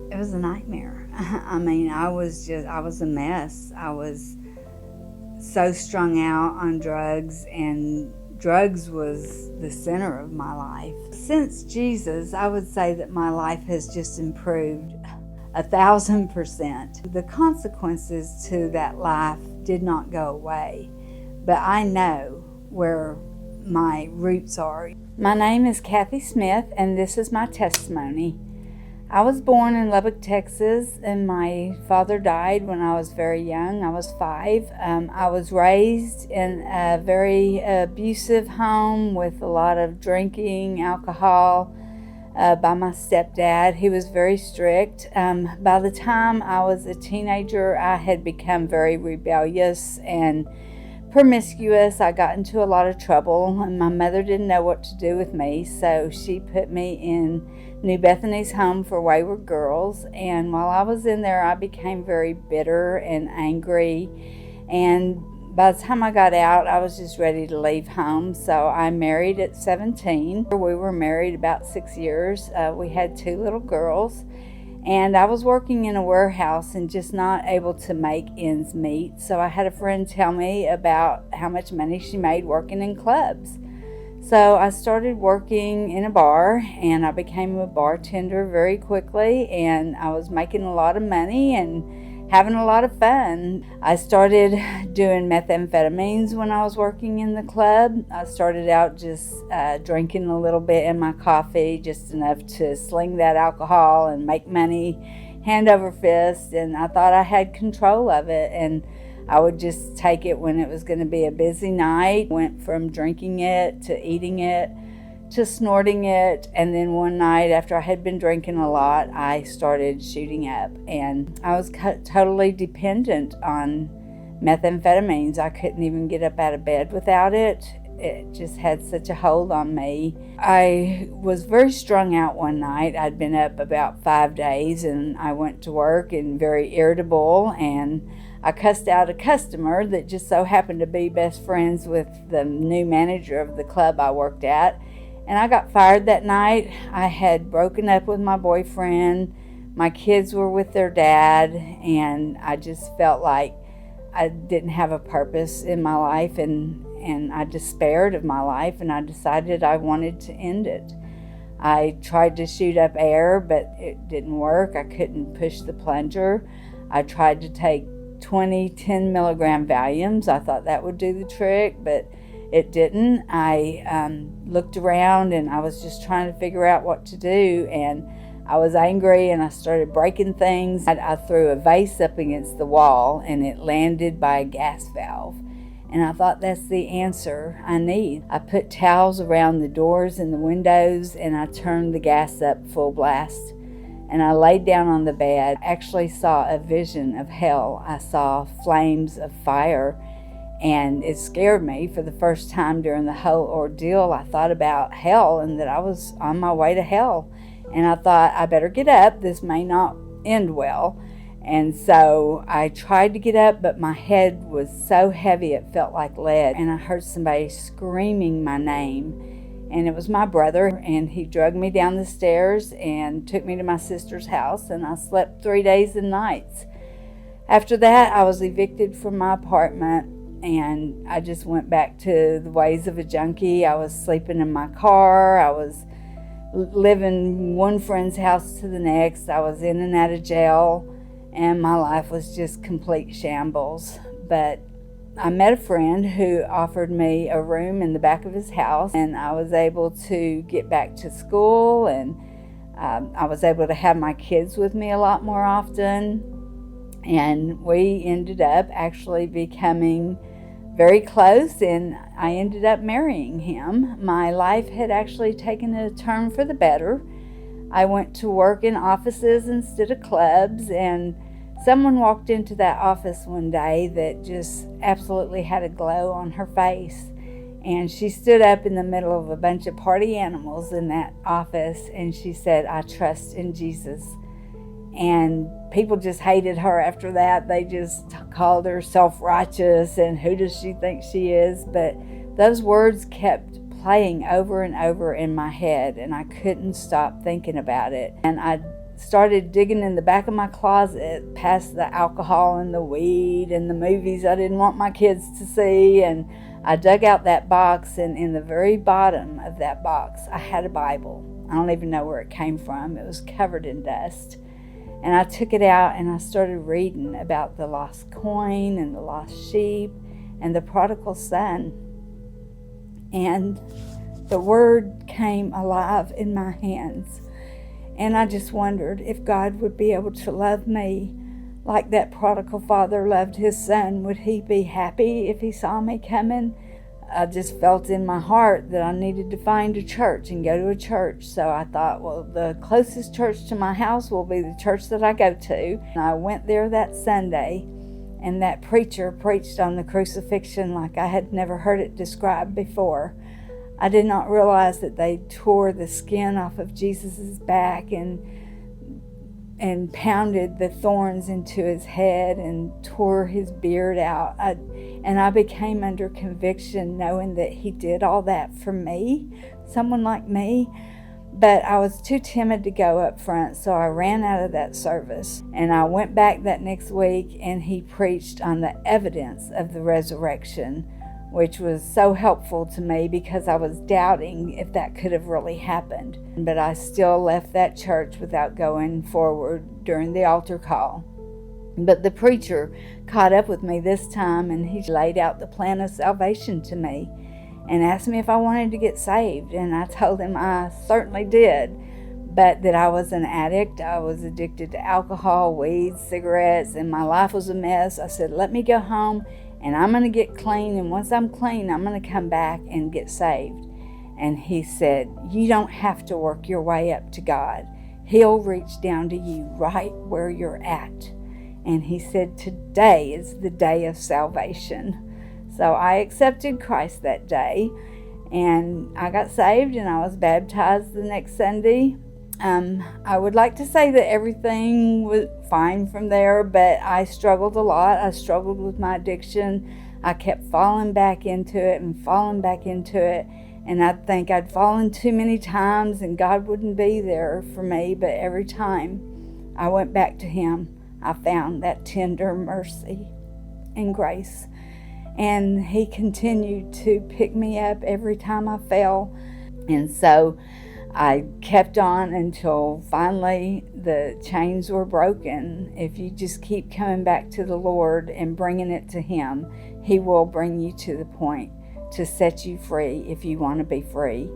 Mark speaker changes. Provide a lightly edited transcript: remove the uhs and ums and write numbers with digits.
Speaker 1: It was a nightmare. I mean, I was a mess. I was so strung out on drugs, and drugs was the center of my life. Since Jesus, I would say that my life has just improved 1,000%. The consequences to that life did not go away, but I know where my roots are. My name is Cathy Smith, and this is my testimony. I was born in Lubbock, Texas, and my father died when I was very young. I was 5. I was raised in a very abusive home with a lot of drinking, alcohol, by my stepdad. He was very strict. By the time I was a teenager, I had become very rebellious and promiscuous. I got into a lot of trouble, and my mother didn't know what to do with me, so she put me in New Bethany's home for wayward girls. And while I was in there, I became very bitter and angry, and by the time I got out, I was just ready to leave home. So I married at 17. We were married about 6 years. We had 2 little girls. And I was working in a warehouse and just not able to make ends meet. So I had a friend tell me about how much money she made working in clubs. So I started working in a bar, and I became a bartender very quickly, and I was making a lot of money and having a lot of fun. I started doing methamphetamines when I was working in the club. I started out just drinking a little bit in my coffee, just enough to sling that alcohol and make money hand over fist, and I thought I had control of it, and I would just take it when it was going to be a busy night. Went from drinking it to eating it to snorting it, and then one night after I had been drinking a lot, I started shooting up, and I was totally dependent on methamphetamines. I couldn't even get up out of bed without it. It just had such a hold on me. I was very strung out one night. I'd been up about 5 days, and I went to work and very irritable, and I cussed out a customer that just so happened to be best friends with the new manager of the club I worked at. And I got fired that night. I had broken up with my boyfriend. My kids were with their dad, and I just felt like I didn't have a purpose in my life, and I despaired of my life, and I decided I wanted to end it. I tried to shoot up air, but it didn't work. I couldn't push the plunger. I tried to take 20 10-milligram Valiums. I thought that would do the trick, but it didn't. I looked around, and I was just trying to figure out what to do, and I was angry, and I started breaking things. I threw a vase up against the wall, and it landed by a gas valve, and I thought, that's the answer I need. I put towels around the doors and the windows, and I turned the gas up full blast, and I laid down on the bed. I actually saw a vision of hell. I saw flames of fire, and it scared me. For the first time during the whole ordeal, I thought about hell and that I was on my way to hell. And I thought, I better get up. This may not end well. And so I tried to get up, but my head was so heavy it felt like lead. And I heard somebody screaming my name. And it was my brother, and he dragged me down the stairs and took me to my sister's house, and I slept 3 days and nights. After that, I was evicted from my apartment, and I just went back to the ways of a junkie. I was sleeping in my car. I was living one friend's house to the next. I was in and out of jail, and my life was just complete shambles. But I met a friend who offered me a room in the back of his house, and I was able to get back to school, and I was able to have my kids with me a lot more often. And we ended up actually becoming very close, and I ended up marrying him. My life had actually taken a turn for the better. I went to work in offices instead of clubs, and someone walked into that office one day that just absolutely had a glow on her face. And she stood up in the middle of a bunch of party animals in that office, and she said, "I trust in Jesus." And people just hated her after that. They just called her self-righteous, and who does she think she is? But those words kept playing over and over in my head, and I couldn't stop thinking about it. And I started digging in the back of my closet past the alcohol and the weed and the movies I didn't want my kids to see. And I dug out that box, and in the very bottom of that box, I had a Bible. I don't even know where it came from. It was covered in dust. And I took it out and I started reading about the lost coin and the lost sheep and the prodigal son. And the word came alive in my hands. And I just wondered if God would be able to love me like that prodigal father loved his son. Would he be happy if he saw me coming? I just felt in my heart that I needed to find a church and go to a church. So I thought, well, the closest church to my house will be the church that I go to. And I went there that Sunday, and that preacher preached on the crucifixion like I had never heard it described before. I did not realize that they tore the skin off of Jesus' back and pounded the thorns into his head and tore his beard out. And I became under conviction knowing that he did all that for me, someone like me. But I was too timid to go up front, so I ran out of that service. And I went back that next week, and he preached on the evidence of the resurrection, which was so helpful to me because I was doubting if that could have really happened. But I still left that church without going forward during the altar call. But the preacher caught up with me this time, and he laid out the plan of salvation to me and asked me if I wanted to get saved. And I told him I certainly did, but that I was an addict. I was addicted to alcohol, weed, cigarettes, and my life was a mess. I said, let me go home and I'm going to get clean, and once I'm clean, I'm going to come back and get saved. And he said, you don't have to work your way up to God. He'll reach down to you right where you're at. And he said, today is the day of salvation. So I accepted Christ that day, and I got saved, and I was baptized the next Sunday. I would like to say that everything was fine from there, but I struggled a lot. I struggled with my addiction. I kept falling back into it and falling back into it, and I'd think I'd fallen too many times and God wouldn't be there for me. But every time I went back to him, I found that tender mercy and grace, and he continued to pick me up every time I fell. And so I kept on until finally the chains were broken. If you just keep coming back to the Lord and bringing it to him, he will bring you to the point to set you free if you want to be free.